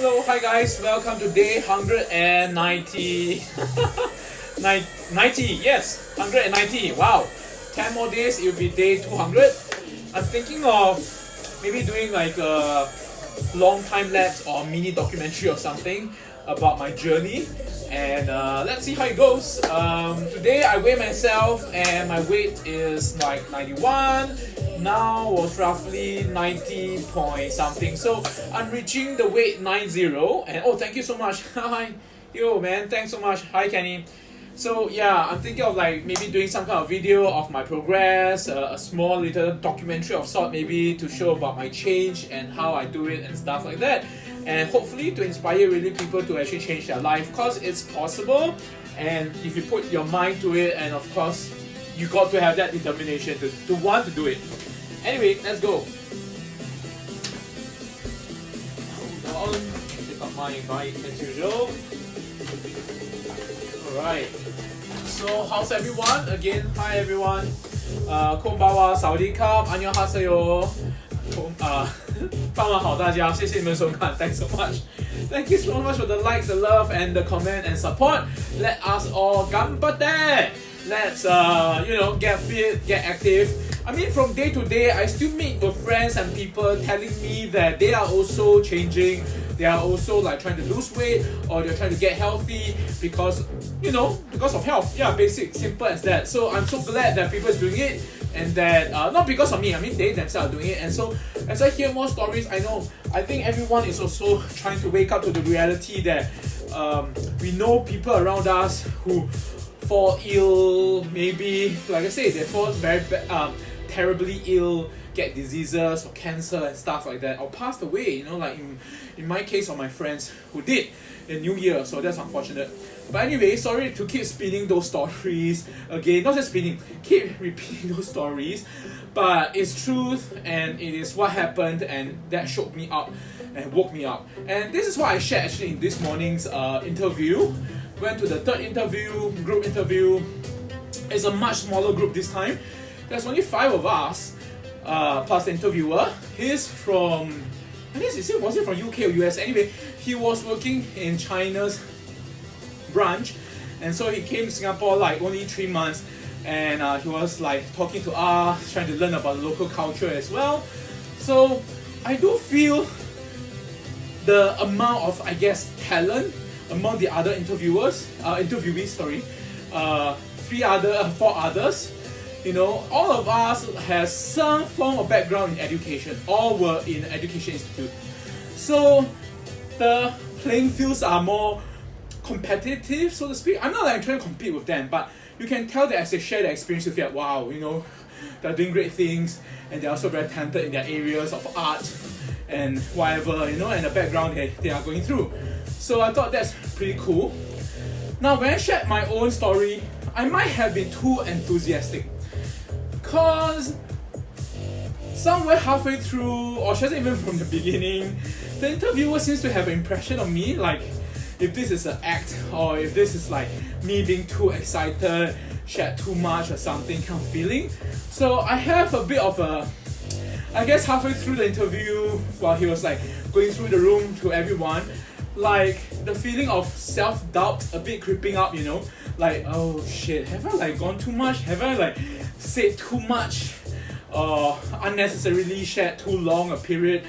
Hello, hi guys, welcome to day 190. 90, yes, 190. Wow, 10 more days, it will be day 200. I'm thinking of maybe doing like a long time lapse or mini documentary or something about my journey, and let's see how it goes. Today I weigh myself and my weight is like 91. Now was roughly 90 point something, so I'm reaching the weight 90. And oh, thank you so much. Hi, yo man, thanks so much. Hi Kenny. So yeah, I'm thinking of like maybe doing some kind of video of my progress, a small little documentary of sort, maybe to show about my change and how I do it and stuff like that, and hopefully to inspire really people to actually change their life, because it's possible, and if you put your mind to it, and of course you got to have that determination to want to do it. Anyway, let's go. Hold on, pick up my bike as usual. Alright, so how's everyone? Again, hi everyone. Konbawa, Sawadee-krap, annyeonghaseyo. 傍晚好大家，谢谢你们收看 ，Thanks so much. Thank you so much for the likes, the love, and the comment and support. Let us all ganbatte. Let's get fit, get active. I mean, from day to day, I still meet with friends and people telling me that they are also changing. They are also like trying to lose weight, or they're trying to get healthy because of health. Yeah, basic, simple as that. So I'm so glad that people are doing it, and that not because of me. I mean, they themselves are doing it. And so as I hear more stories, I think everyone is also trying to wake up to the reality that we know people around us who fall ill. Maybe, like I say, they fall very terribly ill, get diseases or cancer and stuff like that, or passed away, like in my case, or my friends who did in New Year, so that's unfortunate. But anyway, sorry to keep spinning those stories again, not just spinning, keep repeating those stories, but it's truth and it is what happened, and that shook me up and woke me up. And this is what I shared actually in this morning's interview. Went to the third interview, group interview. It's a much smaller group this time. There's only 5 of us, plus the interviewer. He's from, was it from UK or US? Anyway, he was working in China's branch, and so he came to Singapore like only 3 months, and he was like talking to us, trying to learn about the local culture as well. So I do feel the amount of, I guess, talent among the other interviewees, sorry, 4 others. All of us has some form of background in education. All were in an education institute. So the playing fields are more competitive, so to speak. I'm not like trying to compete with them, but you can tell that as they share their experience, you feel, wow, they're doing great things, and they're also very talented in their areas of art and whatever, and the background they are going through. So I thought that's pretty cool. Now, when I shared my own story, I might have been too enthusiastic, because somewhere halfway through, or should I say even from the beginning, the interviewer seems to have an impression of me, like if this is an act, or if this is like me being too excited, shared too much or something kind of feeling. So I have a bit of a, I guess halfway through the interview, while he was like going through the room to everyone, like the feeling of self-doubt a bit creeping up, like, oh shit, have I like gone too much? Have I like said too much, or unnecessarily shared too long a period?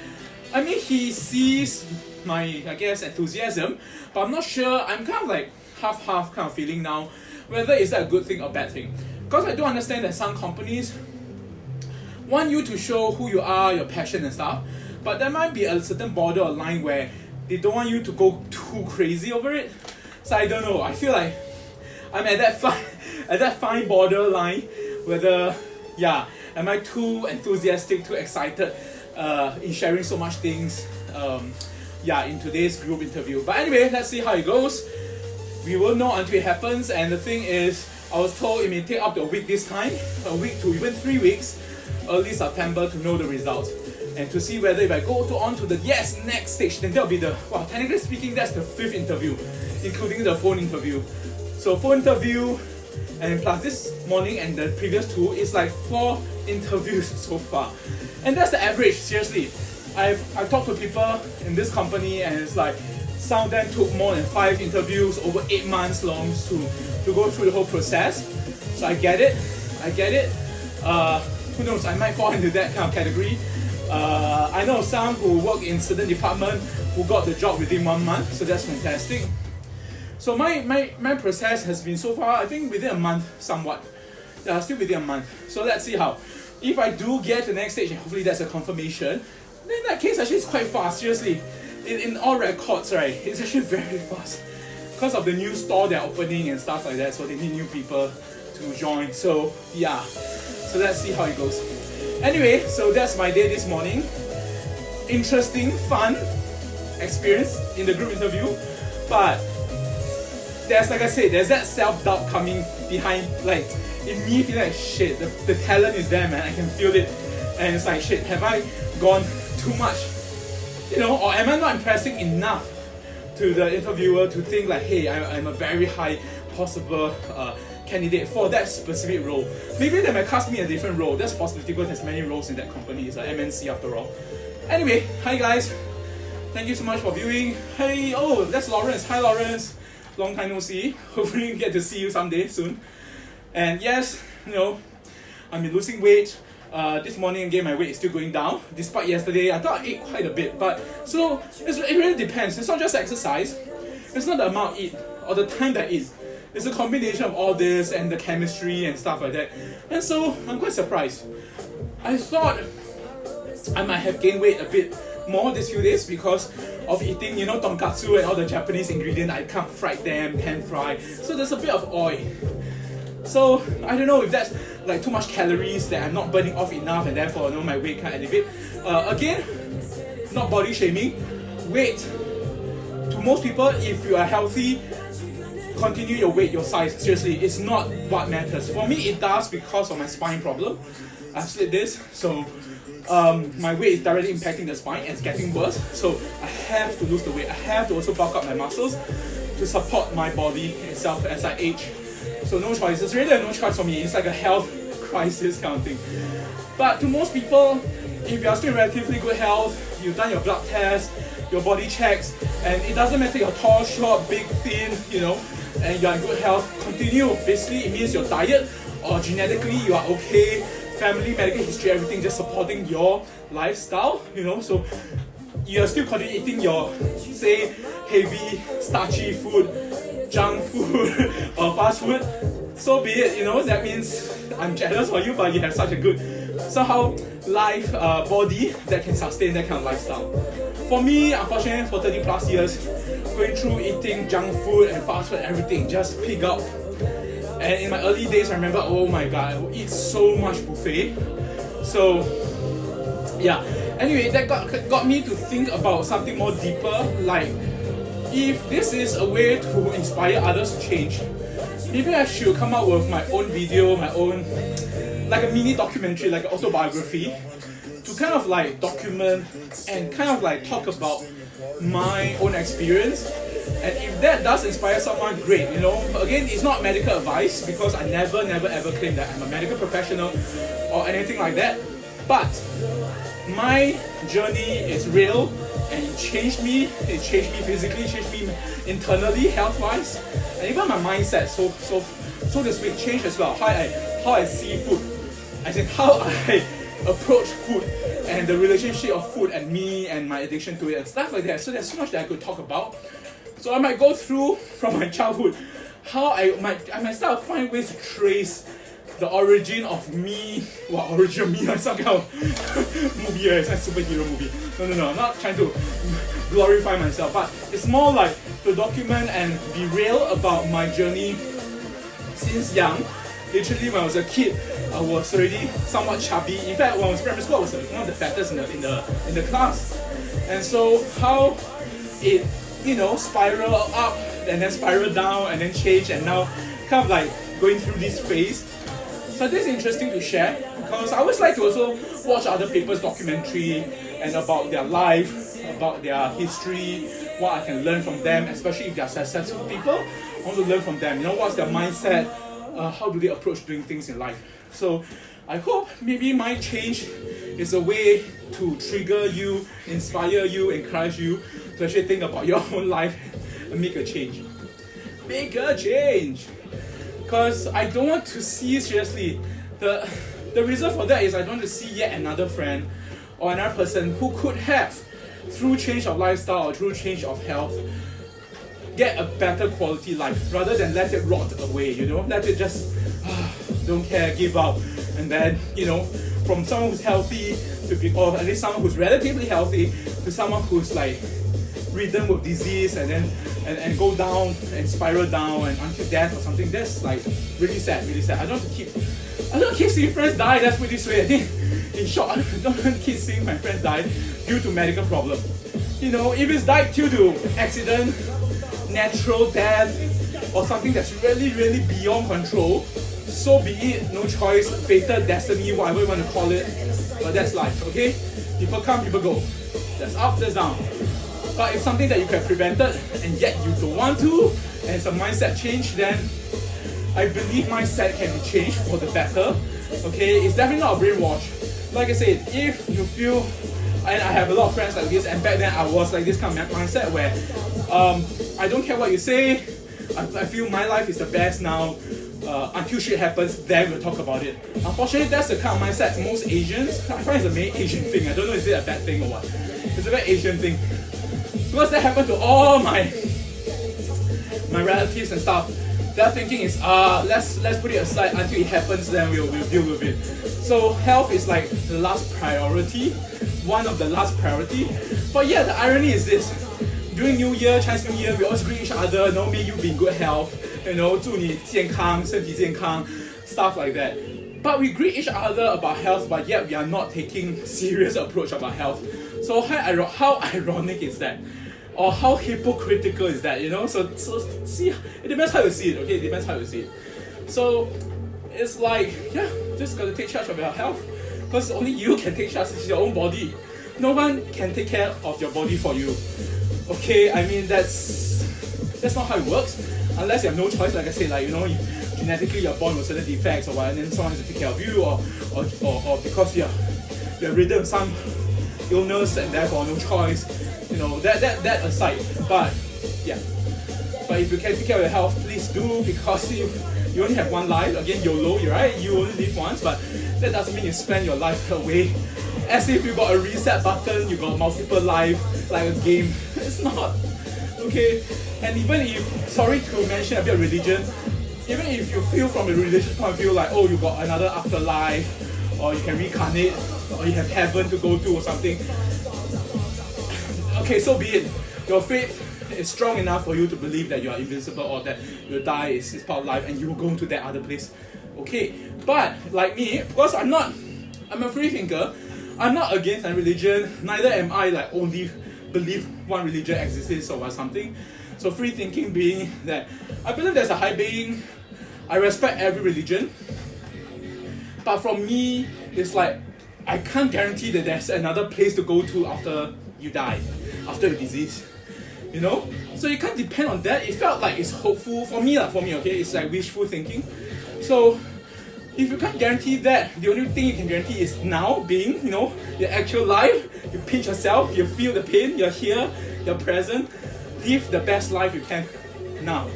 I mean, he sees my, I guess, enthusiasm, but I'm not sure. I'm kind of like half kind of feeling now whether is that a good thing or bad thing, because I do understand that some companies want you to show who you are, your passion and stuff, but there might be a certain border or line where they don't want you to go too crazy over it. So I don't know. I feel like I'm at that fine border line, whether am I too enthusiastic, too excited in sharing so much things in today's group interview. But anyway, let's see how it goes. We will know until it happens. And the thing is, I was told it may take up to a week this time, a week to even 3 weeks, early September, to know the results, and to see whether if I go on to the next stage, then that'll be technically speaking, that's the 5th interview, including the phone interview. So phone interview, and plus this morning and the previous 2, it's like 4 interviews so far. And that's the average, seriously. I've talked to people in this company, and it's like some of them took more than 5 interviews over 8 months long to go through the whole process. So I get it. Who knows, I might fall into that kind of category. I know some who work in certain department who got the job within 1 month, so that's fantastic. So my process has been so far, I think within a month somewhat. Yeah, still within a month. So let's see how. If I do get to the next stage, and hopefully that's a confirmation, then in that case actually it's quite fast, seriously. In all records, right, it's actually very fast. Because of the new store they're opening and stuff like that, so they need new people to join. So yeah, so let's see how it goes. Anyway, so that's my day this morning. Interesting, fun experience in the group interview, but there's, like I said, there's that self-doubt coming behind, like in me feeling like shit, the talent is there, man, I can feel it, and it's like shit, have I gone too much, you know, or am I not impressing enough to the interviewer to think like, hey, I'm a very high possible candidate for that specific role. Maybe they might cast me a different role. That's possible because there's many roles in that company. It's an MNC after all. Anyway, hi guys. Thank you so much for viewing. Hey, oh, that's Lawrence. Hi Lawrence. Long time no see. Hopefully get to see you someday soon. And yes, you know, I've been losing weight. This morning again, my weight is still going down. Despite yesterday, I thought I ate quite a bit. But so it really depends. It's not just exercise. It's not the amount I eat or the time that I eat. It's a combination of all this and the chemistry and stuff like that. And so I'm quite surprised. I thought I might have gained weight a bit more these few days because of eating, you know, tonkatsu and all the Japanese ingredients. I can't fry them, pan fry. So there's a bit of oil. So I don't know if that's like too much calories that I'm not burning off enough, and therefore, you know, my weight can't elevate. Again, not body shaming. Weight, to most people, if you are healthy, continue your weight, your size. Seriously, it's not what matters. For me, it does because of my spine problem. I've slipped this, so my weight is directly impacting the spine and it's getting worse. So I have to lose the weight. I have to also bulk up my muscles to support my body itself as I age. So no choice. It's really a no choice for me. It's like a health crisis kind of thing. But to most people, if you are still in relatively good health, you've done your blood test, your body checks, and it doesn't matter you're tall, short, big, thin, you know, and you're in good health, continue. Basically, it means your diet or genetically you are okay, family, medical history, everything just supporting your lifestyle, you know. So you're still continuing eating your, say, heavy, starchy food, junk food, or fast food. So be it, you know. That means I'm jealous for you, but you have such a good somehow life body that can sustain that kind of lifestyle. For me, unfortunately, for 30 plus years, going through eating junk food and fast food and everything just pig out. And in my early days, I remember, oh my god, I would eat so much buffet. So yeah, anyway, that got me to think about something more deeper, like if this is a way to inspire others to change, maybe I should come up with my own video, my own, like a mini documentary, like an autobiography, to kind of like document and kind of like talk about my own experience. And if that does inspire someone, great, you know. Again, it's not medical advice because I never ever claim that I'm a medical professional or anything like that. But my journey is real and it changed me. It changed me physically, changed me internally, health-wise, and even my mindset. So to speak, changed as well. How I see food, as in how I approach food and the relationship of food and me and my addiction to it and stuff like that. So there's so much that I could talk about. So I might go through from my childhood how I might start to find ways to trace the origin of me. Wow, origin of me, like some kind of movie, right? It's like a superhero movie. No, I'm not trying to glorify myself, but it's more like to document and be real about my journey since young. Literally, when I was a kid, I was already somewhat chubby. In fact, when I was in primary school, I was one of the fattest in the class. And so how it, you know, spiral up and then spiral down and then change, and now kind of like going through this phase. So this is interesting to share because I always like to also watch other people's documentary and about their life, about their history, what I can learn from them, especially if they are successful people. I want to learn from them, you know, what's their mindset, how do they approach doing things in life. So I hope maybe my change It's a way to trigger you, inspire you, encourage you to actually think about your own life and make a change. Make a change! Because I don't want to see, seriously, the reason for that is I don't want to see yet another friend or another person who could have, through change of lifestyle or through change of health, get a better quality life rather than let it rot away, let it just don't care, give up, and then from someone who's healthy or at least someone who's relatively healthy to someone who's like ridden with disease and go down and spiral down and until death or something. That's like really sad. I don't keep seeing friends die. Let's put it this way. I think in short, I don't keep seeing my friends die due to medical problem. If it's died due to accident, natural death, or something that's really, really beyond control, so be it, no choice, fated destiny, whatever you want to call it, but that's life, okay? People come, people go. That's up, that's down. But if something that you could have prevented, and yet you don't want to, and it's a mindset change, then I believe mindset can be changed for the better, okay? It's definitely not a brainwash. Like I said, if you feel, and I have a lot of friends like this, and back then I was like this kind of mindset where I don't care what you say, I feel my life is the best now, until shit happens, then we'll talk about it. Unfortunately, that's the kind of mindset most Asians, I find it's a main Asian thing. I don't know if it's a bad thing or what. It's a very Asian thing. Because that happened to all my relatives and stuff. Their thinking is, let's put it aside until it happens, then we'll deal with it. So health is like the last priority, one of the last priority. But yeah, the irony is this. During New Year, Chinese New Year, we always greet each other, may you be in good health, 祝你健康, 身体健康, stuff like that. But we greet each other about health, but yet we are not taking serious approach about health. So how ironic is that? Or how hypocritical is that, So see, it depends how you see it, okay? It depends how you see it. So it's like, yeah, just gotta take charge of your health. Because only you can take charge of your own body. No one can take care of your body for you. Okay, I mean that's not how it works. Unless you have no choice, like I said, genetically you're born with certain defects or what, and then someone has to take care of you, or because you're ridden with some illness and therefore no choice. That aside. But yeah. But if you can take care of your health, please do, because you only have one life. Again, YOLO, right? You only live once, but that doesn't mean you spend your life away as if you got a reset button, you got multiple life, like a game. It's not. Okay? And even if, sorry to mention a bit of religion, even if you feel from a religious point of view like, oh, you got another afterlife, or you can reincarnate, or you have heaven to go to or something, okay, so be it. Your faith is strong enough for you to believe that you are invincible or that you'll die is part of life and you will go to that other place. Okay, but like me, because I'm a free thinker, I'm not against any religion, neither am I like only believe one religion exists or something. So free thinking being that I believe there's a high being, I respect every religion, but for me, it's like I can't guarantee that there's another place to go to after you die, after the disease, So you can't depend on that. It felt like it's hopeful for me, okay? It's like wishful thinking. So if you can't guarantee that, the only thing you can guarantee is now being, your actual life. You pinch yourself, you feel the pain, you're here, you're present. Live the best life you can now.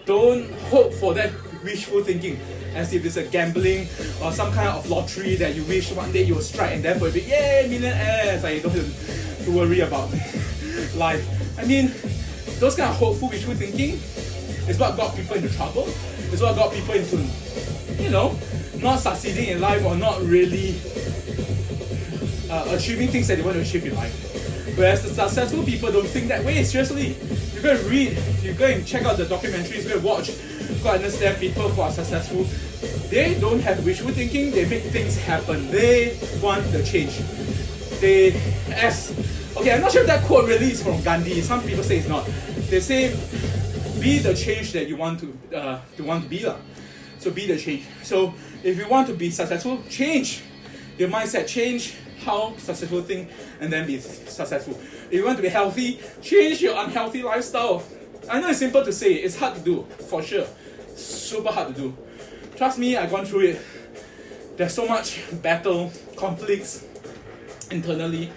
Don't hope for that wishful thinking as if it's a gambling or some kind of lottery that you wish one day you will strike and therefore you'll be, yay, millionaires. Like, you don't have to worry about life. I mean, those kind of hopeful wishful thinking is what got people into trouble. It's what got people into, not succeeding in life or not really achieving things that they want to achieve in life. Whereas the successful people don't think that way. Seriously, you go and read, you go and check out the documentaries, go and watch, go and understand people who are successful. They don't have wishful thinking, they make things happen. They want the change. Okay, I'm not sure if that quote really is from Gandhi. Some people say it's not. They say, be the change that you want to be. So be the change. So if you want to be successful, change your mindset, change how successful think, and then be successful. If you want to be healthy, change your unhealthy lifestyle. I know it's simple to say, it's hard to do, for sure. Super hard to do. Trust me, I've gone through it. There's so much battle, conflicts, internally.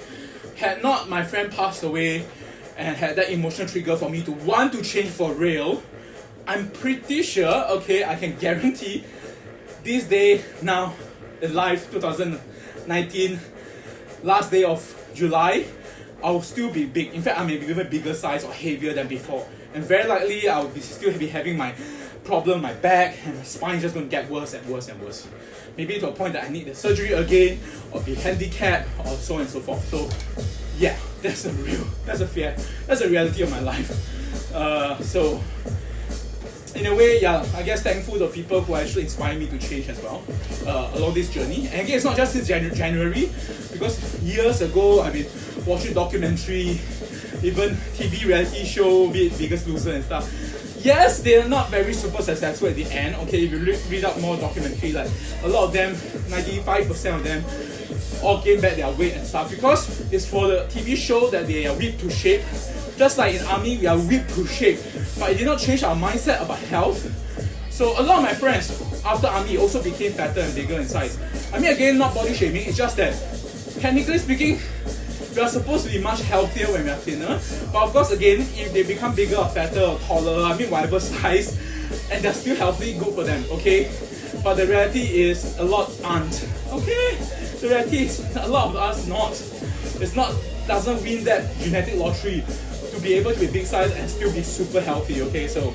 Had not my friend passed away and had that emotional trigger for me to want to change for real, I'm pretty sure, okay, I can guarantee this day now in life, 2019, last day of July, I'll still be big. In fact, I may be even bigger size or heavier than before. And very likely, I'll still be having my problem, my back, and my spine just going to get worse and worse and worse. Maybe to a point that I need the surgery again, or be handicapped, or so on and so forth. So, yeah, that's a reality of my life. So, in a way, yeah, I guess thankful to people who actually inspire me to change as well along this journey. And again, it's not just this January, because years ago I've been watching documentary, even TV reality show, be it Biggest Loser and stuff. Yes, they're not very super successful at the end. Okay, if you read up more documentary, like a lot of them, 95% of them, all gain back their weight and stuff because it's for the TV show that they are whipped to shape. Just like in army, we are whipped to shape, but it did not change our mindset about health. So a lot of my friends after army also became fatter and bigger in size. I mean, again, not body shaming. It's just that technically speaking, we are supposed to be much healthier when we are thinner. But of course, again, if they become bigger or fatter or taller, I mean whatever size, and they're still healthy, good for them, okay? But the reality is a lot aren't, okay? The reality is a lot of us doesn't win that genetic lottery to be able to be big size and still be super healthy, okay? So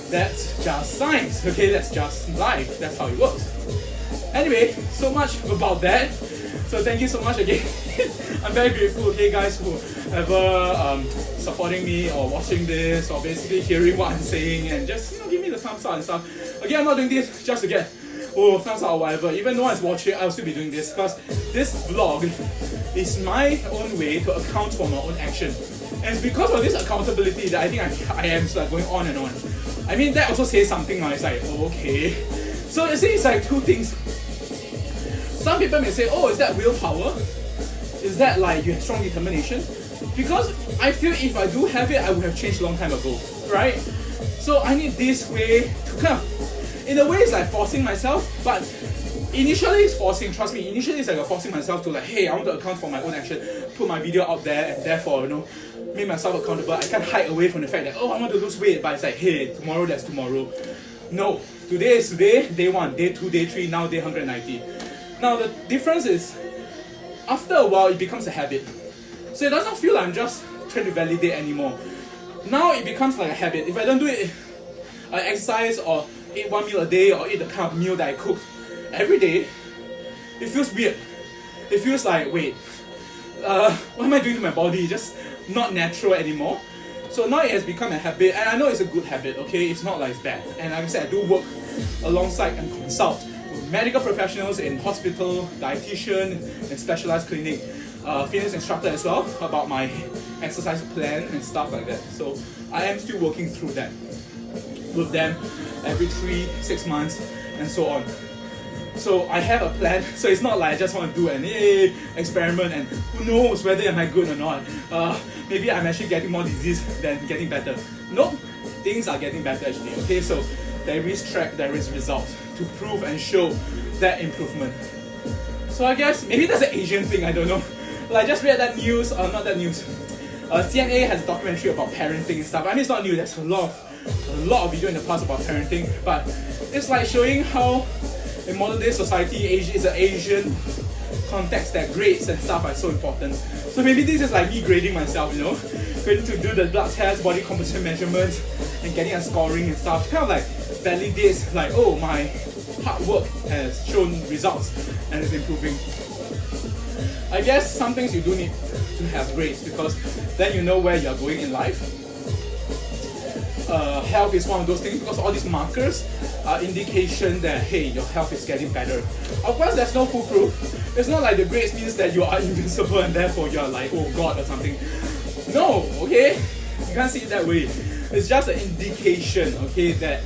that's just science, okay? That's just life, that's how it works. Anyway, so much about that. So thank you so much again. I'm very grateful, okay, guys, who ever supporting me or watching this or basically hearing what I'm saying and just give me the thumbs up and stuff. Again, I'm not doing this just to get thumbs up or whatever. Even though I'm watching, I'll still be doing this because this vlog is my own way to account for my own action. And it's because of this accountability that I think I am like going on and on. I mean, that also says something. It's like, okay. So you see, it's like two things. Some people may say, oh, is that willpower? Is that like you have strong determination? Because I feel if I do have it, I would have changed a long time ago, right? So I need this way to kind of, in a way it's like forcing myself, but initially it's forcing, trust me, initially it's like forcing myself to like, hey, I want to account for my own action, put my video out there and therefore, make myself accountable. I can't hide away from the fact that, oh, I want to lose weight, but it's like, hey, tomorrow that's tomorrow. No, today is today, day 1, day 2, day 3, now day 190. Now the difference is, after a while it becomes a habit. So it doesn't feel like I'm just trying to validate anymore. Now it becomes like a habit. If I don't do it, I exercise or eat one meal a day or eat the kind of meal that I cook every day, it feels weird. It feels like, wait, what am I doing to my body? Just not natural anymore. So now it has become a habit, and I know it's a good habit, okay? It's not like it's bad. And like I said, I do work alongside and consult medical professionals in hospital, dietitian, and specialized clinic, fitness instructor as well, about my exercise plan and stuff like that. So I am still working through that with them every 3-6 months and so on. So I have a plan, so it's not like I just want to do an experiment and who knows whether am I good or not. Maybe I'm actually getting more disease than getting better. Nope, things are getting better actually, okay? So there is track, there is result to prove and show that improvement. So I guess maybe that's an Asian thing, I don't know. Like I just read that news, not that news. CNA has a documentary about parenting and stuff. I mean, it's not new, there's a lot of video in the past about parenting, but it's like showing how in modern day society, Asia is an Asian context that grades and stuff are so important. So maybe this is like me grading myself, going to do the blood test, body composition measurements, and getting a scoring and stuff. Kind of like validates like, oh, my hard work has shown results and is improving. I guess some things you do need to have grades because then you know where you're going in life. Health is one of those things because all these markers are indication that, hey, your health is getting better. Of course, there's no foolproof. It's not like the grades means that you are invincible and therefore you're like, oh God or something. No, okay? You can't see it that way. It's just an indication, okay, that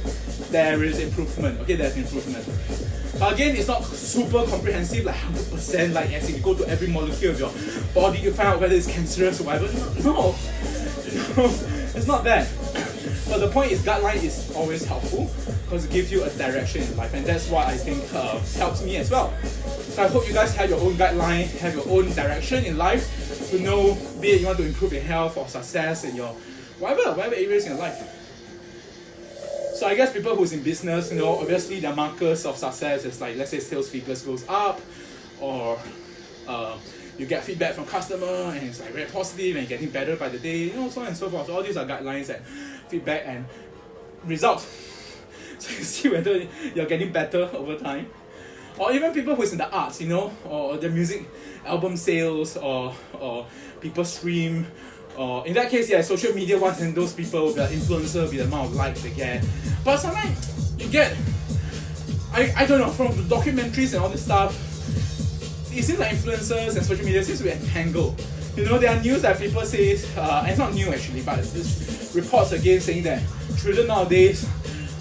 there is improvement. Okay, there's improvement. But again, it's not super comprehensive, like 100%, like as if you go to every molecule of your body to find out whether it's cancerous or whatever. No, it's not that. But the point is, guideline is always helpful because it gives you a direction in life, and that's what I think helps me as well. So I hope you guys have your own guideline, have your own direction in life to know, be it you want to improve your health or success in your whatever areas in your life. So I guess people who's in business, obviously their markers of success is like, let's say sales figures goes up, or you get feedback from customer and it's like very positive and getting better by the day, so on and so forth. So all these are guidelines and feedback and results. So you see whether you're getting better over time. Or even people who's in the arts, or the music album sales, or people stream, or in that case, yeah, social media ones, and those people, the influencer with the amount of likes they get. But sometimes you get, I don't know, from the documentaries and all this stuff, it seems like influencers and social media seems to be entangled. There are news that people say, and it's not new actually, but there's reports again saying that children nowadays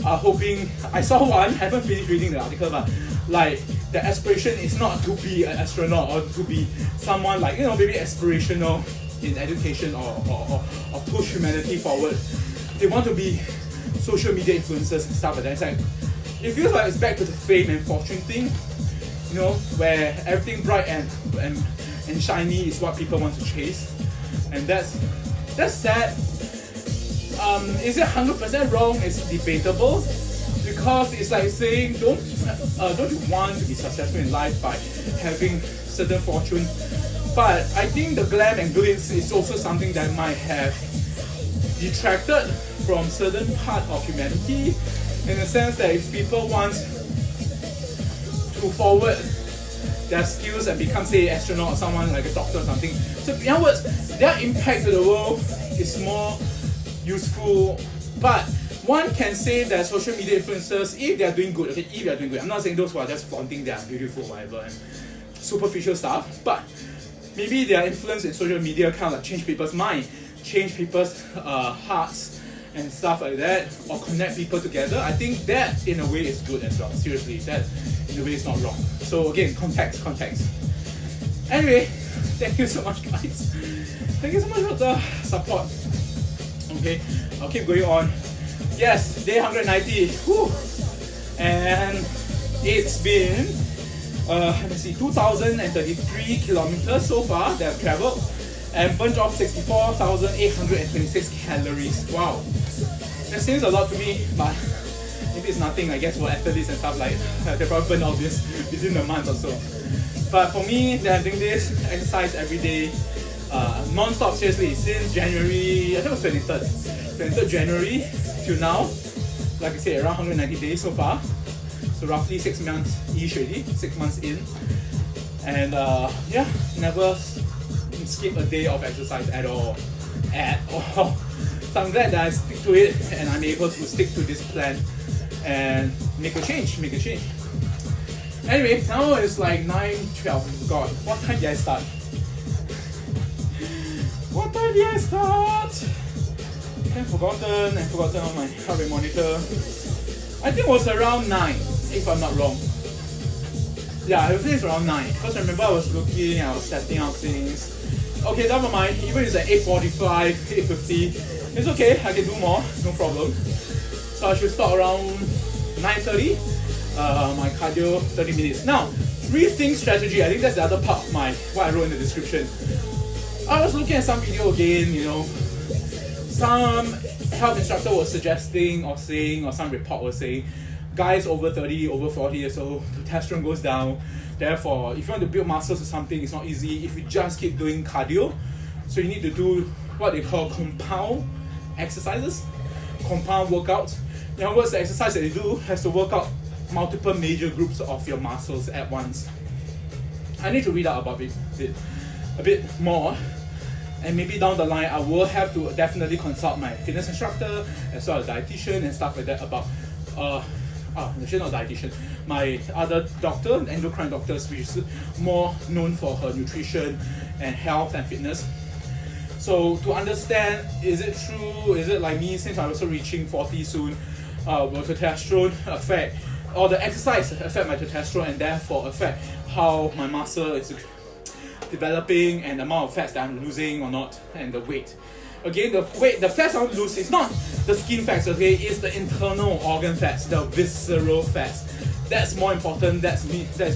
are hoping, I saw one, haven't finished reading the article, but like the aspiration is not to be an astronaut or to be someone like, maybe aspirational in education or push humanity forward. They want to be social media influencers and stuff like that. It's like, it feels like it's back to the fame and fortune thing, where everything bright and shiny is what people want to chase. And that's sad. Is it 100% wrong? It's debatable, because it's like saying, don't you want to be successful in life by having certain fortune? But I think the glam and glitz is also something that might have detracted from certain part of humanity, in the sense that if people want to forward their skills and become, say, astronaut or someone like a doctor or something, so in other words, their impact to the world is more useful. But one can say that social media influencers, if they are doing good, I'm not saying those who are just flaunting their beautiful whatever and superficial stuff, but maybe their influence in social media kind of like change people's mind, change people's hearts and stuff like that, or connect people together. I think that in a way is good as well. Seriously, that in a way is not wrong. So again, context. Anyway, thank you so much, guys. Thank you so much for the support. Okay, I'll keep going on. Yes, day 190. Whew. And it's been 2,033 kilometers so far that I've traveled, and burned off 64,826 calories. Wow, that seems a lot to me, but maybe it's nothing, I guess, for athletes and stuff like that. They probably burn all this within a month or so. But for me, I'm doing this exercise every day, non-stop, seriously, since January, I think it was 23rd January till now. Like I said, around 190 days so far. So roughly 6 months-ish already, 6 months in. And yeah, never skip a day of exercise at all. So I'm glad that I stick to it and I'm able to stick to this plan and make a change. Anyway, now it's like 9:12. God, what time did I start? I've forgotten on my heart rate monitor. I think it was around 9, if I'm not wrong. Yeah, I think it's around 9. Because I remember I was looking, I was setting up things. Okay, never mind. Even if it's at 8:45, 8:50, it's okay, I can do more, no problem. So I should start around 9:30. My cardio 30 minutes. Now, rethink strategy. I think that's the other part of what I wrote in the description. I was looking at some video again, some health instructor was suggesting or saying, or some report was saying, guys over 30, over 40 years old, testosterone goes down. Therefore, if you want to build muscles or something, it's not easy if you just keep doing cardio. So you need to do what they call compound exercises, compound workouts. In other words, the exercise that you do has to work out multiple major groups of your muscles at once. I need to read out about it a bit more, and maybe down the line I will have to definitely consult my fitness instructor as well as dietitian and stuff like that about actually not dietitian, my other doctor, endocrine doctors, which is more known for her nutrition and health and fitness. So to understand, is it true, is it like me, since I'm also reaching 40 soon, will testosterone affect, or the exercise affect my testosterone and therefore affect how my muscle is developing and the amount of fats that I'm losing or not, and the weight. Again, the fats I want to lose is not the skin fats, okay, it's the internal organ fats, the visceral fats. that's more important. That's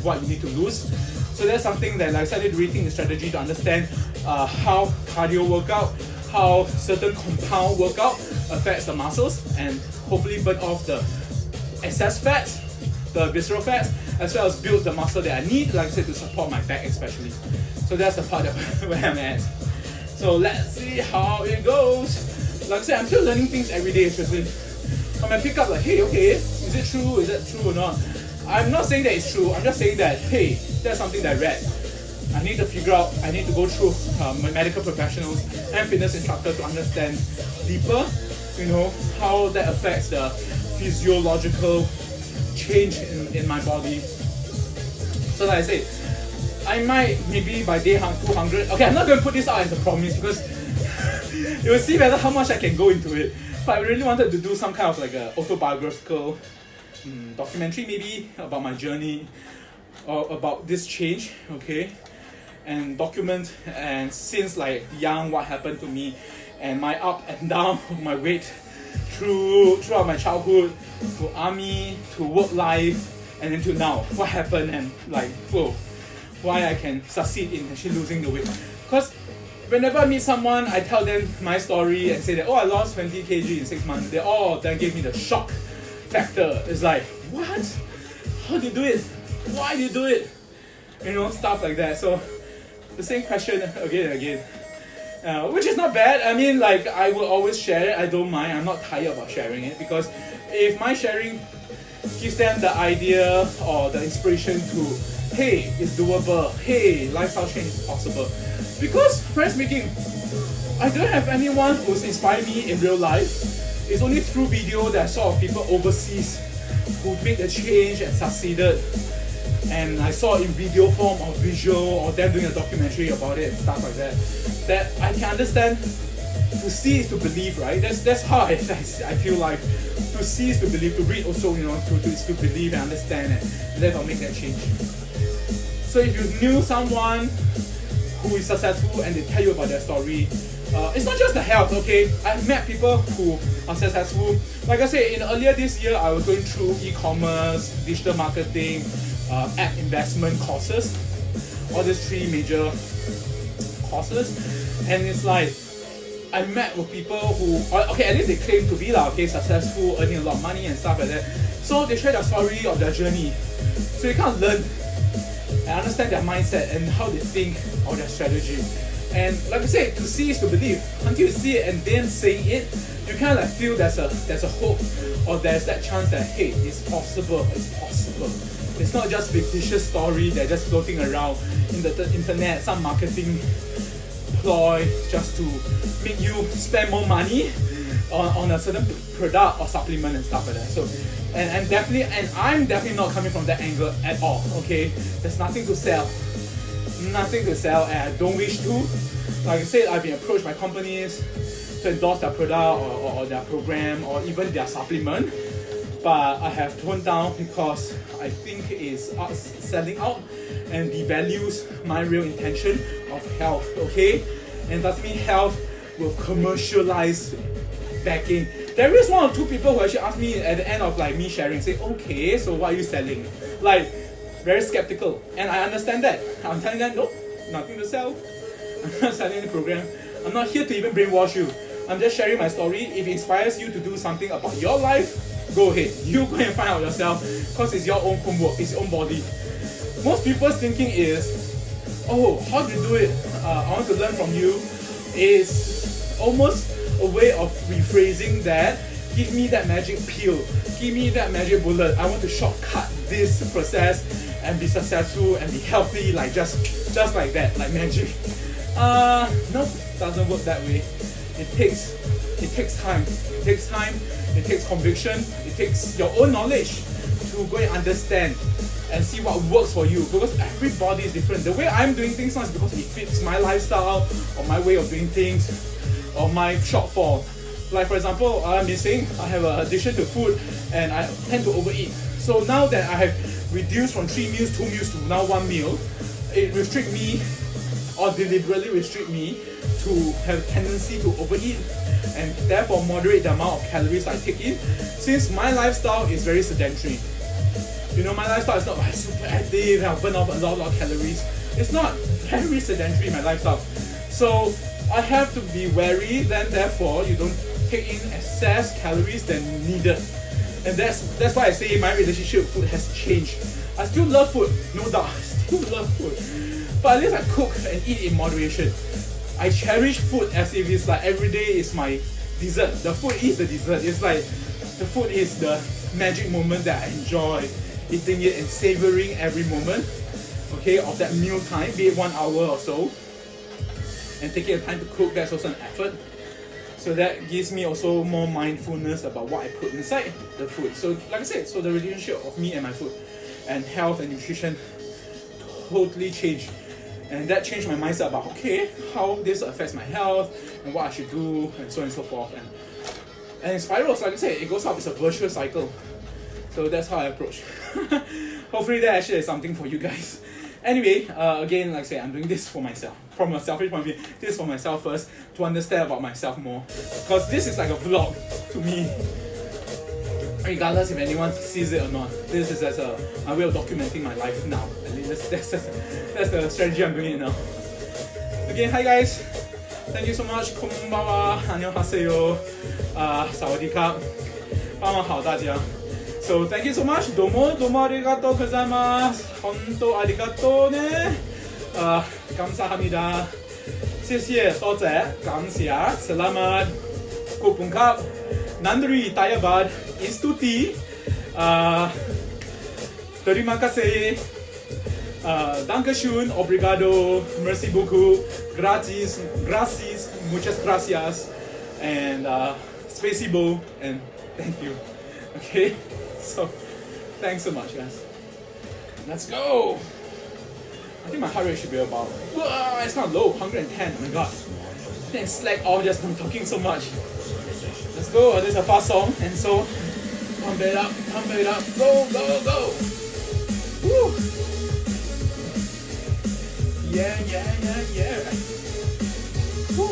what you need to lose. So that's something that, like I said, I need to rethink the strategy to understand how cardio workout, how certain compound workout affects the muscles, and hopefully burn off the excess fats, the visceral fats, as well as build the muscle that I need, like I said, to support my back especially. So that's the part where I'm at. So let's see how it goes. Like I said, I'm still learning things every day, especially. I might pick up like, hey, okay, is it true? Is that true or not? I'm not saying that it's true. I'm just saying that, hey, that's something that I read. I need to figure out, I need to go through my medical professionals and fitness instructor to understand deeper, how that affects the physiological change in my body. So like I say, I might maybe by day 200, okay, I'm not going to put this out as a promise because you will see whether how much I can go into it. But I really wanted to do some kind of like a autobiographical documentary maybe about my journey or about this change, okay, and document and since like young what happened to me and my up and down of my weight throughout my childhood, to army, to work life, and then to now what happened and like why I can succeed in actually losing the weight. Because whenever I meet someone, I tell them my story and say that, oh, I lost 20 kg in 6 months. They all then give me the shock factor. It's like, what? How do you do it? Why do you do it? Stuff like that. So the same question again and again, which is not bad. I mean, like, I will always share it. I don't mind. I'm not tired about sharing it because if my sharing gives them the idea or the inspiration to, hey, it's doable. Hey, lifestyle change is possible. Because, frankly speaking, I don't have anyone who's inspired me in real life. It's only through video that I saw of people overseas who made a change and succeeded. And I saw it in video form or visual or them doing a documentary about it and stuff like that. That I can understand. To see is to believe, right? That's how I feel like. To see is to believe. To read also, to believe and understand it. And then I'll make that change. So if you knew someone who is successful and they tell you about their story, it's not just the health, okay? I've met people who are successful. Like I said, earlier this year, I was going through e-commerce, digital marketing, app investment courses, all these 3 major courses, and it's like I met with people who, okay, at least they claim to be successful, earning a lot of money and stuff like that. So they share their story of their journey, so you can't learn and understand their mindset and how they think or their strategy. And like I said, to see is to believe. Until you see it and then say it, you kind of like feel there's a hope or there's that chance that, hey, it's possible. It's not just fictitious story that's just floating around in the internet, some marketing ploy just to make you spend more money on a certain product or supplement and stuff like that. So, and I'm definitely not coming from that angle at all. Okay, there's nothing to sell, and I don't wish to. Like I said, I've been approached by companies to endorse their product or their program or even their supplement, but I have toned down because I think it's selling out and devalues my real intention of health. Okay, and doesn't mean health with commercialized backing. There is 1 or 2 people who actually ask me at the end of like me sharing, say, okay, so what are you selling? Like, very skeptical, and I understand that. I'm telling them, nope, nothing to sell. I'm not selling any program. I'm not here to even brainwash you. I'm just sharing my story. If it inspires you to do something about your life, go ahead. You go and find out yourself, because it's your own homework, it's your own body. Most people's thinking is, oh, how do you do it? I want to learn from you. Is almost a way of rephrasing that. Give me that magic pill. Give me that magic bullet. I want to shortcut this process and be successful and be healthy, like just like that, like magic. Nope, doesn't work that way. It takes time. It takes conviction. It takes your own knowledge to go and understand and see what works for you, because everybody is different. The way I'm doing things now is because it fits my lifestyle or my way of doing things or my shortfall. Like for example, I've been saying I have an addiction to food and I tend to overeat. So now that I have reduced from 3 meals, 2 meals to now 1 meal, it restricts me or deliberately restrict me to have a tendency to overeat and therefore moderate the amount of calories I take in, since my lifestyle is very sedentary. You know, my lifestyle is not like super active and I'll burn off a lot of calories. It's not very sedentary, my lifestyle. So I have to be wary, then therefore you don't take in excess calories than needed. And that's why I say my relationship with food has changed. I still love food, no doubt, I still love food. But at least I cook and eat in moderation. I cherish food as if it's like every day is my dessert. The food is the dessert. It's like the food is the magic moment that I enjoy eating it and savoring every moment, okay, of that meal time, be it 1 hour or so. And taking the time to cook, that's also an effort. So that gives me also more mindfulness about what I put inside the food. So like I said, so the relationship of me and my food and health and nutrition totally changed. And that changed my mindset about, okay, how this affects my health and what I should do and so on and so forth. And in spirals, like I said, it goes up, it's a virtuous cycle. So that's how I approach. Hopefully that actually is something for you guys. Anyway, again, like I say, I'm doing this for myself. From a selfish point of view, this is for myself first, to understand about myself more. Because this is like a vlog to me. Regardless if anyone sees it or not. This is as my way of documenting my life now. I mean, that's the strategy I'm doing it now. Again, hi guys. Thank you so much. Konbanwa, annyeonghaseyo, sawadee-krap, 帮忙好大家。So thank you so much. どうもありがとうございます。本当ありがとうね。감사합니다. 谢谢，多谢，感谢，selamat, kupungkap, nandri tayabat, istuti, terima kasih, dankeschön, obrigado, merci beaucoup, gracias, muchas gracias, and spasibo, and thank you. Okay, so thanks so much, guys. Let's go. I think my heart rate should be about, it's not low, 110, oh my god. I think I slack off just from talking so much. Let's go, this is a fast song, and so pump it up, go. Woo. Yeah. Woo.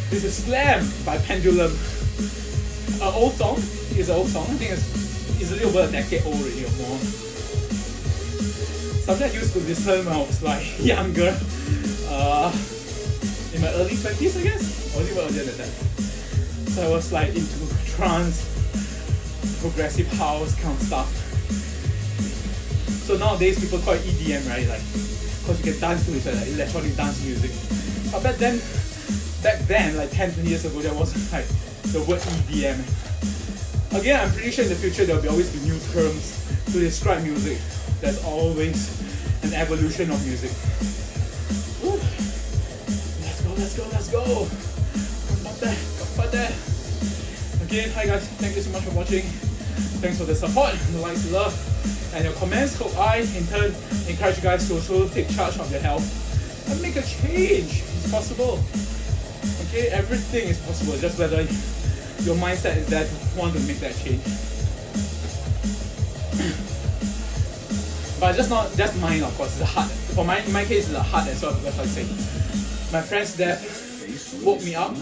This is Slam by Pendulum. Old song. It's an old song. I think it's easily over a decade old already or more. Something I used to listen when I was like younger. In my early 20s, I guess? Or was it earlier than that? So I was like into trance, progressive house kind of stuff. So nowadays people call it EDM, right? Like, because you can dance to it, like electronic dance music. But back then, like 10, 20 years ago, there wasn't like the word EDM. Again, I'm pretty sure in the future there will always be new terms to describe music. There's always an evolution of music. Woo. Let's go. Come there. Again, hi guys, thank you so much for watching. Thanks for the support, the likes, the love, and your comments. Hope I, in turn, encourage you guys to also take charge of your health and make a change. It's possible. Okay, everything is possible, just whether your mindset is there to want to make that change. But just not just mine, of course, it's the heart. For in my case, it's the heart as well, because I say my friend's death woke me up.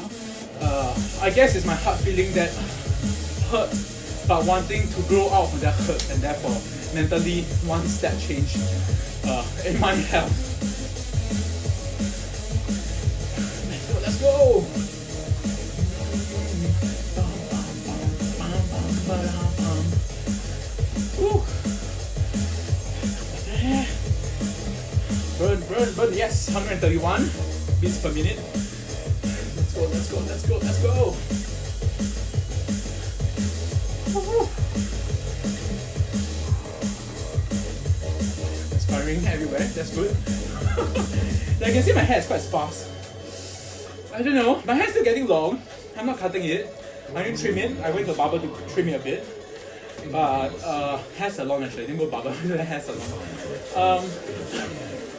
I guess it's my heart feeling that hurt, but wanting to grow out from that hurt, and therefore mentally one step change in my health. Let's go. Woo. Burn, yes, 131 beats per minute. Let's go. Woo. Inspiring everywhere, that's good. You can see my hair is quite sparse. I don't know, my hair's still getting long. I'm not cutting it. I need to trim it. I went to the barber to trim it a bit. But hair salon actually, I didn't go barber, hair salon.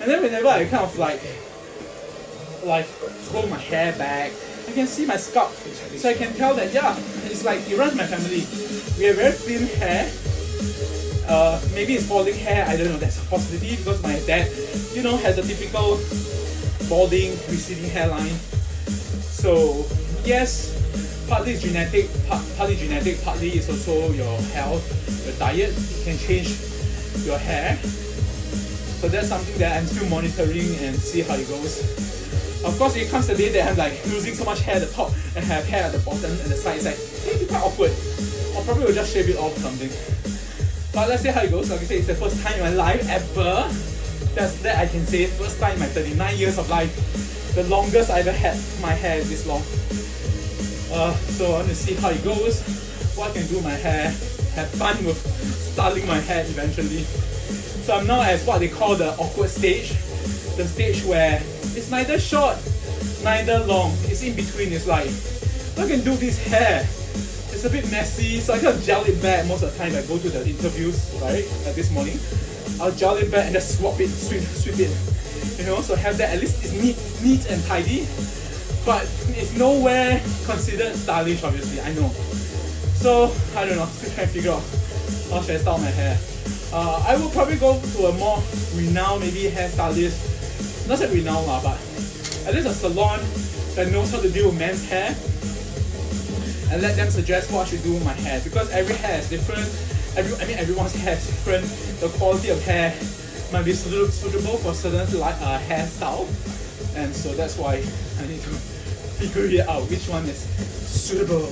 And then whenever I kind of like pull my hair back, I can see my scalp. So I can tell that it's like it runs my family. We have very thin hair. Maybe it's falling hair, I don't know, that's a possibility because my dad, has a typical balding, receding hairline. So yes, partly it's genetic, partly it's also your health, your diet. You can change your hair. So that's something that I'm still monitoring and see how it goes. Of course, it comes the day that I'm like losing so much hair at the top and have hair at the bottom and the sides. Like, it'll be quite awkward. Or probably will just shave it off or something. But let's see how it goes. Like I said, it's the first time in my life ever. That I can say. First time in my 39 years of life. The longest I ever had my hair is this long. So I want to see how it goes. What I can do with my hair. Have fun with styling my hair eventually. So I'm now at what they call the awkward stage. The stage where it's neither short, neither long. It's in between. It's like, I can do this hair. It's a bit messy, so I gotta gel it back most of the time I go to the interviews, right? Like this morning. I'll gel it back and just swap it, sweep it. You know, so have that, at least it's neat and tidy. But it's nowhere considered stylish, obviously, I know. So, I don't know, still trying to figure out how should I style my hair. I will probably go to a more renowned, maybe hairstylist. Not say renowned lah, but at least a salon that knows how to deal with men's hair, and let them suggest what I should do with my hair, because every hair is different. Everyone's hair is different. The quality of hair might be suitable for certain hairstyle, and so that's why I need to figure it out which one is suitable.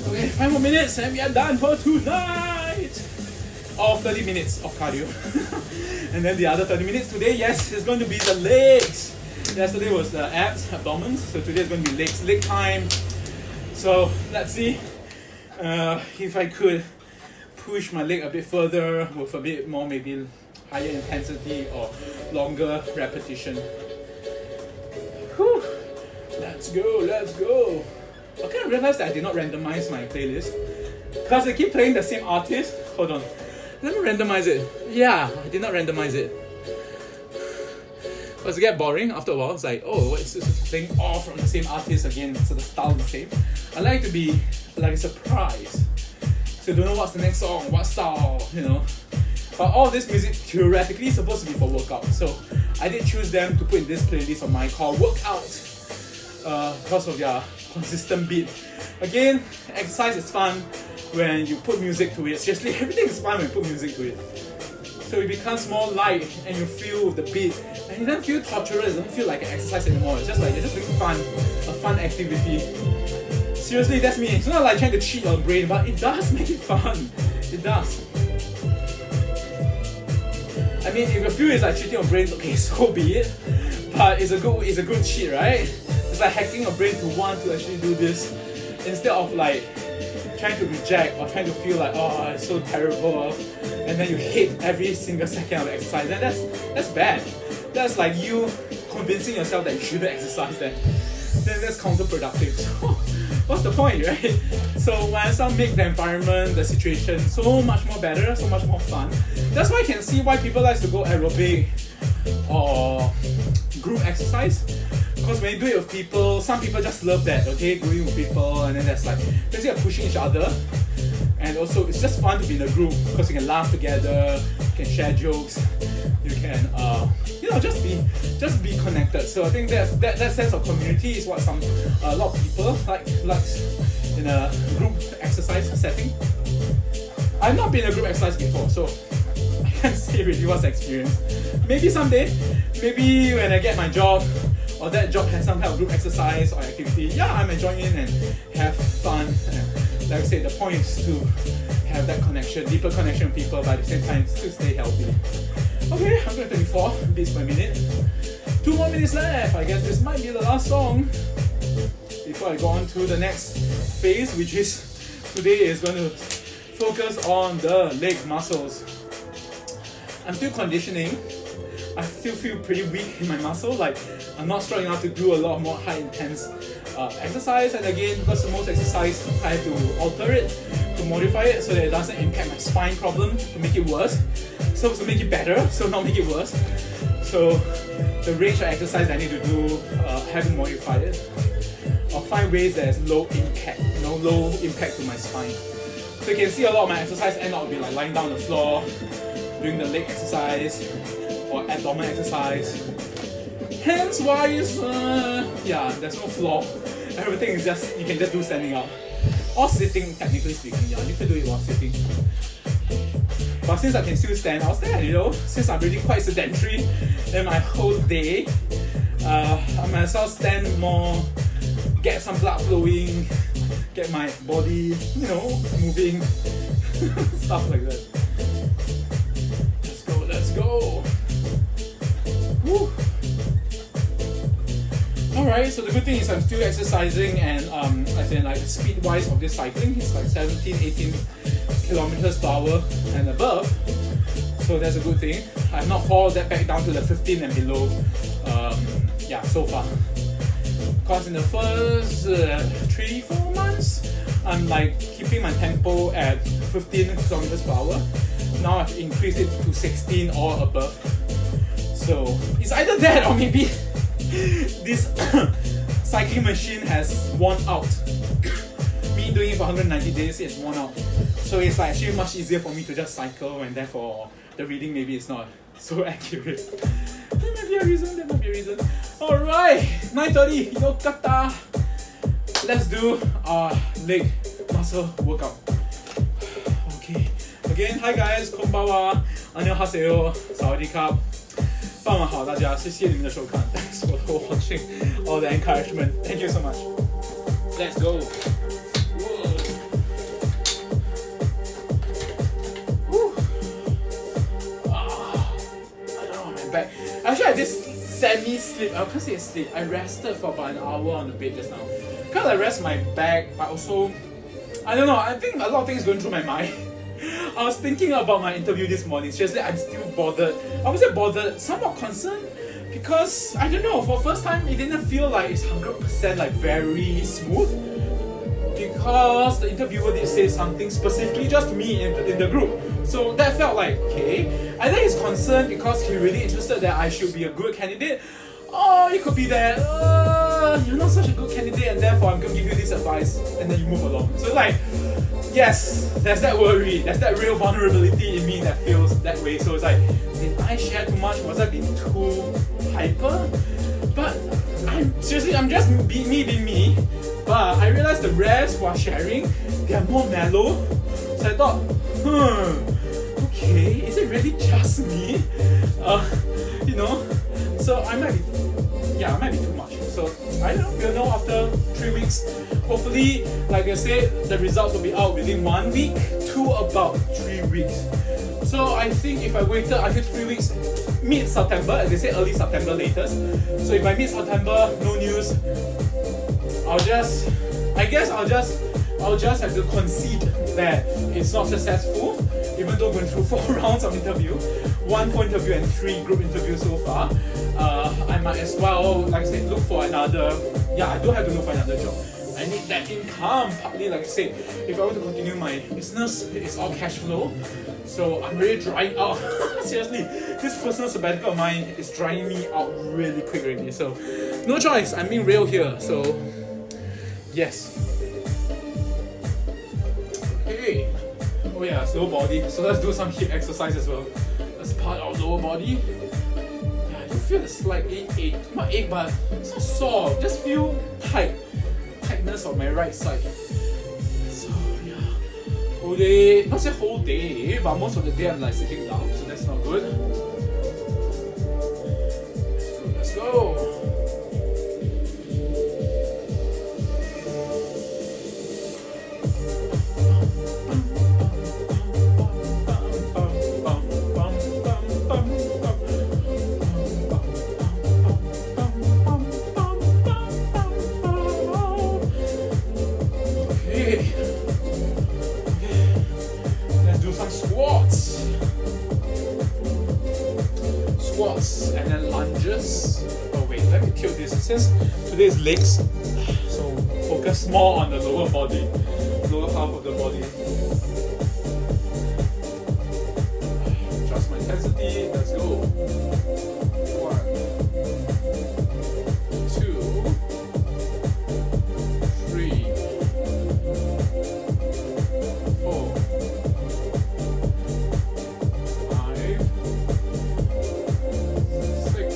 Okay, 5 more minutes and we are done for tonight. Or 30 minutes of cardio. And then the other 30 minutes today, yes, it's going to be the legs. Yesterday was the abs, abdomens, so today is going to be legs, leg time. So let's see if I could push my leg a bit further with a bit more, maybe higher intensity or longer repetition. Whew. Let's go. Okay, I realized that I did not randomize my playlist because I keep playing the same artist. Hold on. Let me randomize it. Yeah, I did not randomize it. Because it get boring after a while. It's like, oh, it's just playing all from the same artist again, so the style is the same. I like to be like a surprise. So you don't know what's the next song, what style, you know. But all this music theoretically is supposed to be for workout. So I did choose them to put in this playlist of mine called Workout. Because of their consistent beat. Again, exercise is fun when you put music to it. Seriously, everything is fun when you put music to it. So it becomes more light and you feel the beat. And it doesn't feel torturous, it doesn't feel like an exercise anymore. It's just like, you're just doing fun, a fun activity. Seriously, that's me. It's not like trying to cheat your brain, but it does make it fun. It does. I mean, if you feel it's like cheating your brain, okay, so be it. But it's a good cheat, right? It's like hacking your brain to want to actually do this instead of like trying to reject or trying to feel like, oh, it's so terrible, and then you hate every single second of exercise. Then that's bad. That's like you convincing yourself that you shouldn't exercise. Then that's counterproductive. So what's the point, right? So when I start make the environment, the situation so much more better, so much more fun. That's why I can see why people like to go aerobic or group exercise. Because when you do it with people, some people just love that, okay? Going with people, and then that's like basically you're pushing each other. And also it's just fun to be in a group because you can laugh together, you can share jokes, you can just be connected. So I think that sense of community is what a lot of people likes in a group exercise setting. I've not been in a group exercise before, so I can't say really what's the experience. Maybe someday, maybe when I get my job, or that job has some kind of group exercise or activity, yeah, I might join in and have fun. And like I said, the point is to have that connection, deeper connection with people, but at the same time still stay healthy. Okay, I'm going 24 beats per minute. 2 more minutes left. I guess this might be the last song before I go on to the next phase, which is today is going to focus on the leg muscles. I'm still conditioning. I still feel pretty weak in my muscle, like I'm not strong enough to do a lot more high intense exercise. And again, because of most exercise, I have to alter it, to modify it so that it doesn't impact my spine problem, to make it worse. So to make it better, so not make it worse. So the range of exercise I need to do, have to modify it, or find ways that is low impact, low impact to my spine. So you can see a lot of my exercise end up being like lying down on the floor, doing the leg exercise, or abdomen exercise, Hands wise, yeah, there's no flaw. Everything is just, you can just do standing up. Or sitting, technically speaking, yeah, you can do it while sitting. But since I can still stand, I'll stand, you know, since I'm really quite sedentary in my whole day, I might as well stand more, get some blood flowing, get my body, you know, moving, stuff like that. Let's go. Woo. Alright, so the good thing is I'm still exercising, and as in like speed wise of this cycling, it's like 17, 18 kilometers per hour and above. So that's a good thing. I've not fallen that back down to the 15 and below, yeah, so far. Because in the first 3-4 months, I'm like keeping my tempo at 15 kilometers per hour. Now I've increased it to 16 or above. So it's either that or maybe this cycling machine has worn out. Me doing it for 190 days, it's worn out. So it's like actually much easier for me to just cycle, and therefore the reading maybe is not so accurate. That might be a reason, Alright, 9:30, Yokata. Let's do our leg muscle workout. Okay. Again, hi guys, konbanwa, annyeonghaseyo, sawadee-krap. 傍晚好，大家，谢谢你们的收看。Thanks for watching, all the encouragement. Thank you so much. Let's go. I don't know my back. Actually, I did semi-sleep. I can't say sleep. I rested for about an hour on the bed just now. Kind of like rest my back, but also, I don't know. I think a lot of things going through my mind. I was thinking about my interview this morning. Seriously, I'm still bothered. I wasn't bothered, somewhat concerned, because I don't know, for the first time it didn't feel like it's 100% like very smooth, because the interviewer did say something specifically just to me in the group. So that felt like, okay, I think he's concerned because he's really interested that I should be a good candidate. Oh, it could be that you're not such a good candidate and therefore I'm going to give you this advice, and then you move along. So like, yes, there's that worry, there's that real vulnerability in me that feels that way. So it's like, did I share too much? Was I being too hyper? But I'm just me being me. But I realized the rest who are sharing, they are more mellow. So I thought, okay, is it really just me? You know, so I might be too much. So I don't know, we'll know after 3 weeks. Hopefully, like I said, the results will be out within 1 week to about 3 weeks. So I think if I waited until 3 weeks, mid-September, as they say early September latest. So if by mid-September, no news, I'll just have to concede that it's not successful, even though going through 4 rounds of interview, 1 phone interview and 3 group interviews so far. I might as well, like I said, look for another. Yeah, I do have to look for another job. I need that income. Partly, like I said, if I want to continue my business, it's all cash flow. So I'm really drying out. Seriously, this personal sabbatical of mine is drying me out really quick already. So no choice. I'm being real here. So yes. Hey. Oh yeah, lower body. So let's do some hip exercise as well. As part of lower body. Yeah, I do feel a slight ache. Not ache, but it's not sore. Just feel tightness on my right side. So yeah, whole day, not say whole day, but most of the day I'm like sitting down, so that's not good. Let's go. Squats and then lunges. Oh wait, let me tilt this since today is legs, so focus more on the lower body, lower half of the body. Adjust my intensity. Let's go. 1, 2, 3, 4, 5, 6,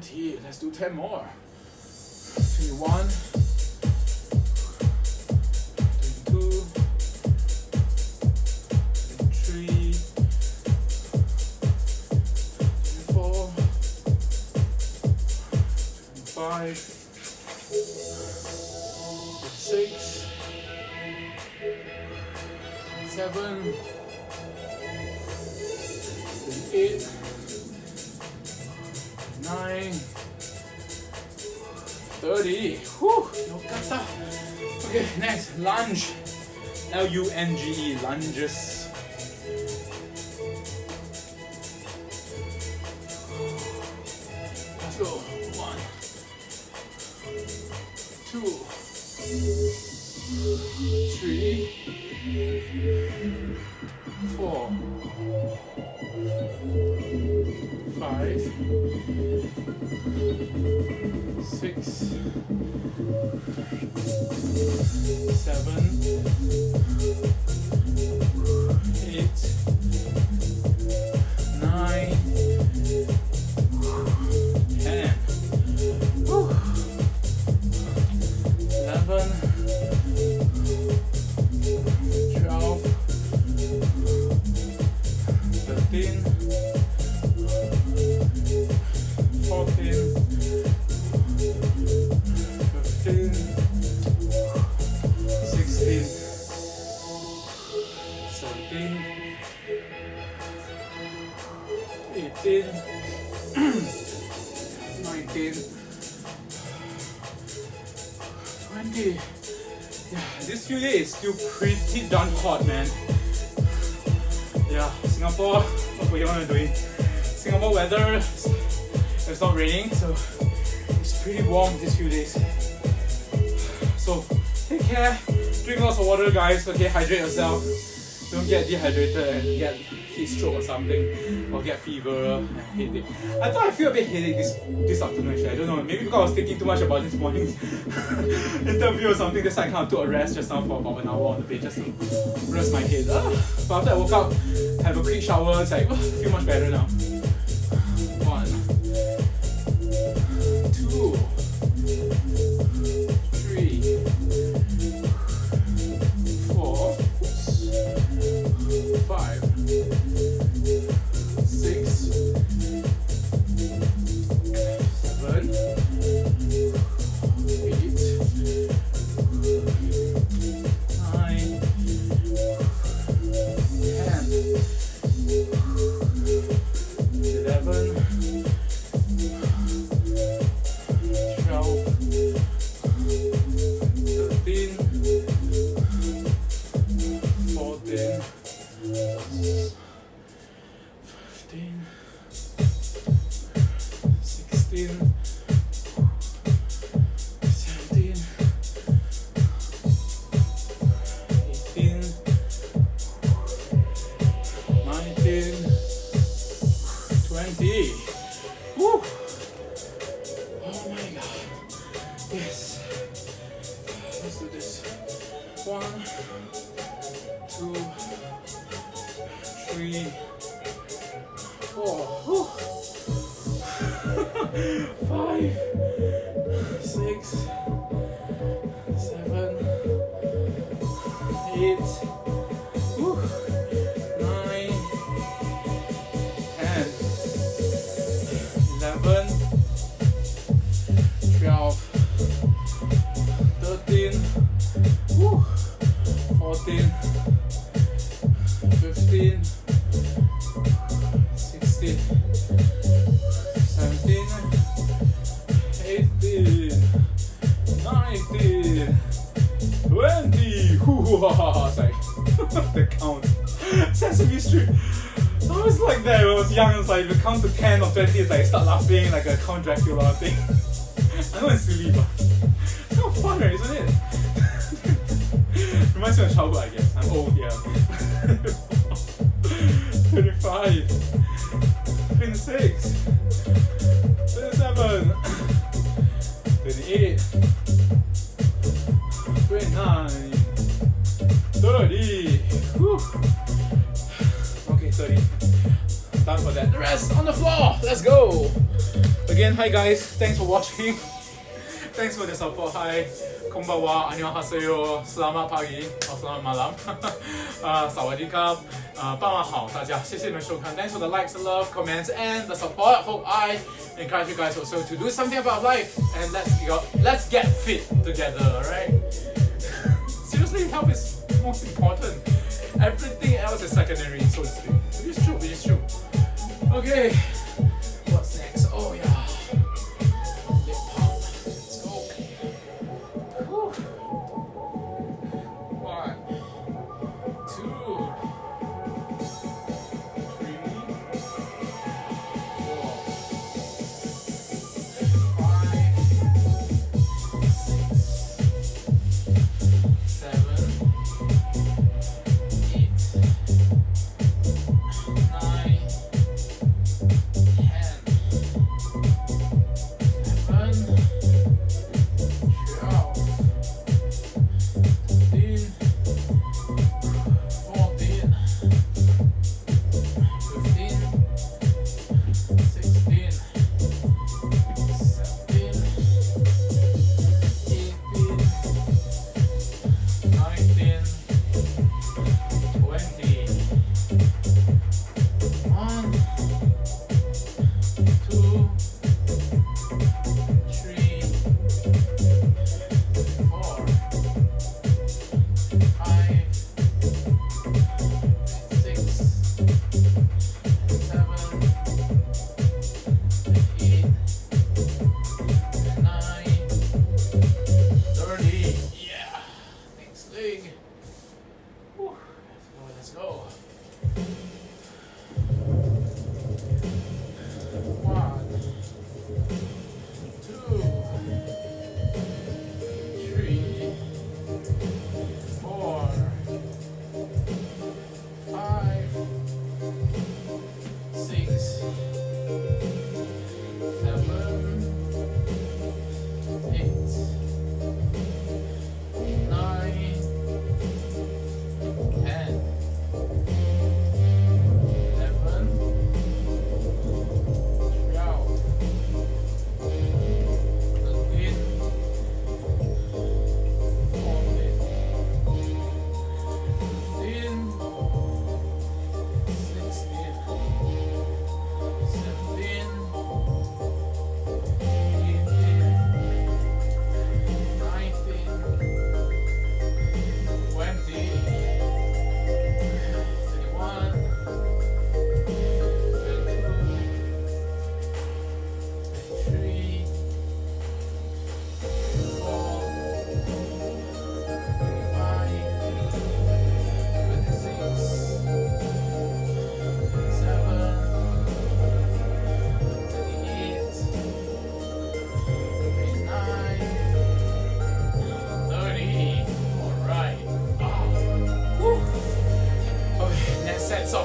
20. Let's do 10 more. 21. 22. 23. 24. 25. 6. 7. 8. 9. 30. Whew, yokata. Okay, next, lunge. L-U-N-G-E, lunges. Let's go. 1, 2, 3, 4, 5, 6, 7, 8, 9, 10, 11, 12, 13, 14, 15, 16, 17, 18, 19, 20. Yeah, this few days still pretty darn hot, man. Yeah, Singapore, what we want to do? Singapore weather, it's not raining, so it's pretty warm these few days. So take care, drink lots of water, guys. Okay, hydrate yourself. Don't get dehydrated and get heat stroke or something, or get fever and headache. I thought I feel a bit headache this afternoon actually. I don't know, maybe because I was thinking too much about this morning's interview or something. That's why I kind of took a rest just now for about an hour on the bed just to rest my head. But after I woke up, have a quick shower, it's like, feel much better now. 1, 2, 3, 4, 5, 6, 7, 8, 9, 10, 11, 12, 13, 14, 15, 16, 17, 18, 19, 20. Woo! Oh my god. Yes. Let's do this. 1, 2, 3, 4. Whew. 5, 6, 7, 8, whew, 9, 10, 11, 12, 13, whew, 14, 15, 16, 17, 18, 19, 20. Sorry, the count. Sesame Street. I was like that when I was young. It's like if you count to 10 or 20, it's like start laughing like a Count Dracula thing. I know it's silly, but it's kind of fun, right? Isn't it? Reminds me of childhood, I guess. I'm old, yeah. 25, 26, 27, 28, 29, 30. Whew. Okay, 30. Time for that. The rest on the floor. Let's go. Again, hi guys, thanks for watching. Thanks for the support. Hi, konbanwa, annyeonghaseyo, selamat pagi, selamat malam, sawadee-krap, 傍晚好，大家，谢谢你们收看。Thanks for the likes, the love, comments, and the support. Hope I encourage you guys also to do something about life and let's get fit together, alright? Seriously, health is most important. Everything else is secondary, so to speak. Which is true. Okay, what's next? Oh yeah.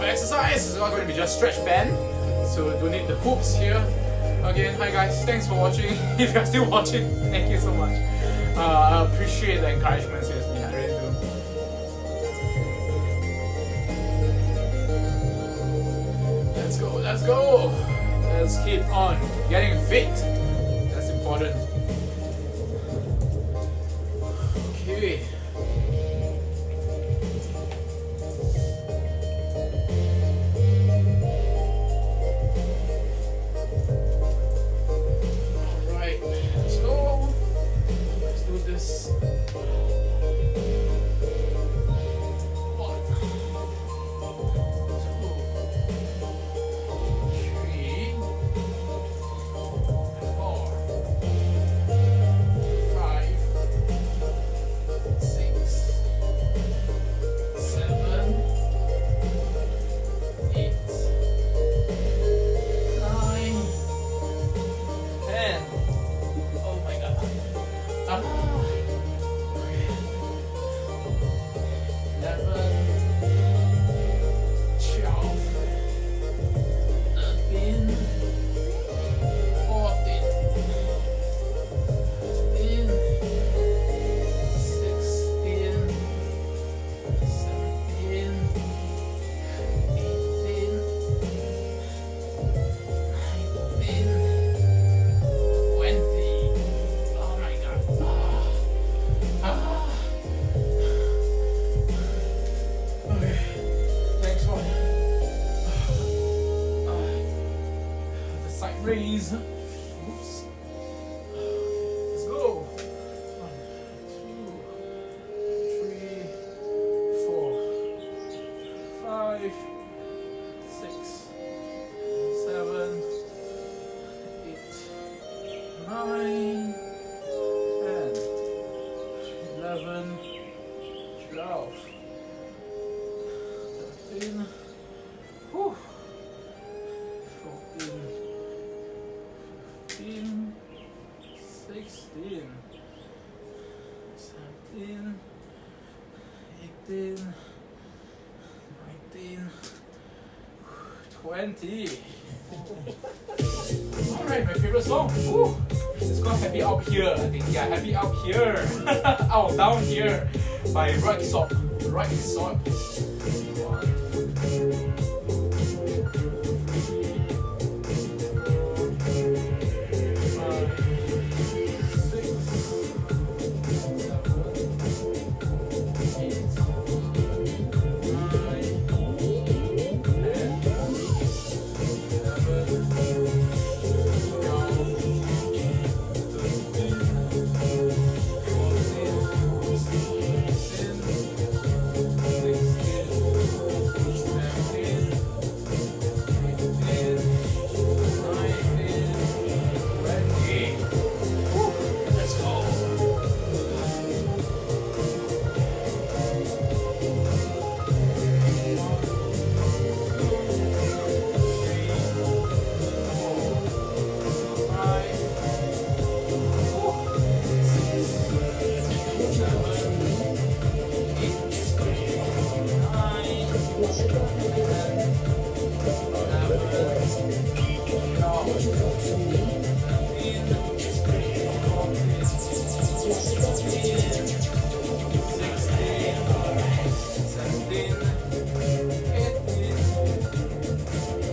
Exercise is not going to be just stretch band, so don't need the hoops here. Again, hi guys, thanks for watching. If you're still watching, thank you so much. I appreciate the encouragement, seriously, I really do. Let's go. Let's keep on getting fit. That's important. Okay. side raise. Oops. Let's go. 1, 2, 3, 4, 5, 6, 7, 8, 9, 10, 11, 12, 13, 14, 15, 16, 17, 18, 19, 20. Alright, my favorite song. Woo. It's called Happy Out Here, I think. Yeah, Happy Out Here. Out Down Here by Rethinking.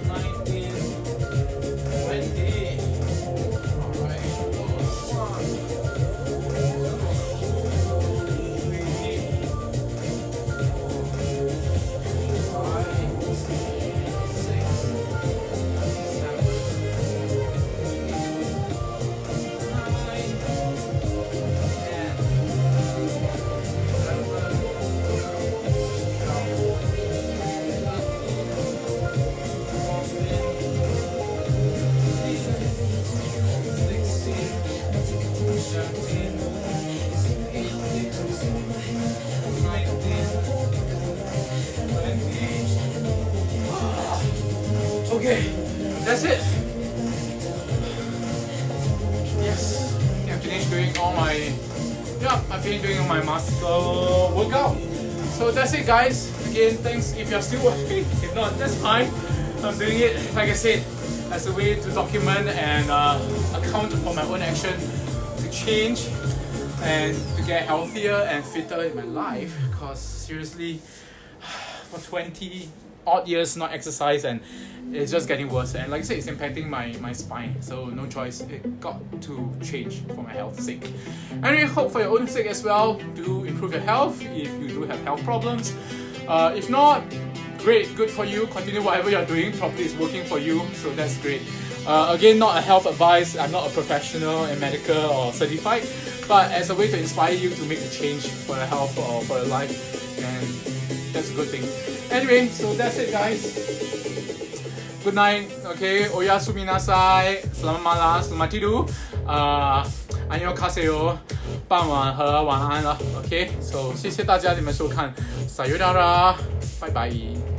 19, 20. Okay, that's it. Yes, I finished doing all my muscle workout. So that's it, guys. Again, thanks if you're still watching. If not, that's fine. I'm doing it, like I said, as a way to document and account for my own action to change and to get healthier and fitter in my life. Because seriously, for 20 odd years not exercise, and it's just getting worse, and like I said, it's impacting my spine, so no choice, it got to change for my health's sake. Anyway, hope for your own sake as well, do improve your health if you do have health problems. If not, great, good for you, continue whatever you're doing, probably it's working for you, so that's great. Again, not a health advice, I'm not a professional and medical or certified, but as a way to inspire you to make a change for your health or for your life, and that's a good thing. Anyway, so that's it, guys. Good night, okay? Oyasumi nasai, selamat malam, selamat tidur. Annyeonghaseyo, 傍晚和晚安了 ，OK？ So 谢谢大家你们收看，sayonara，拜拜。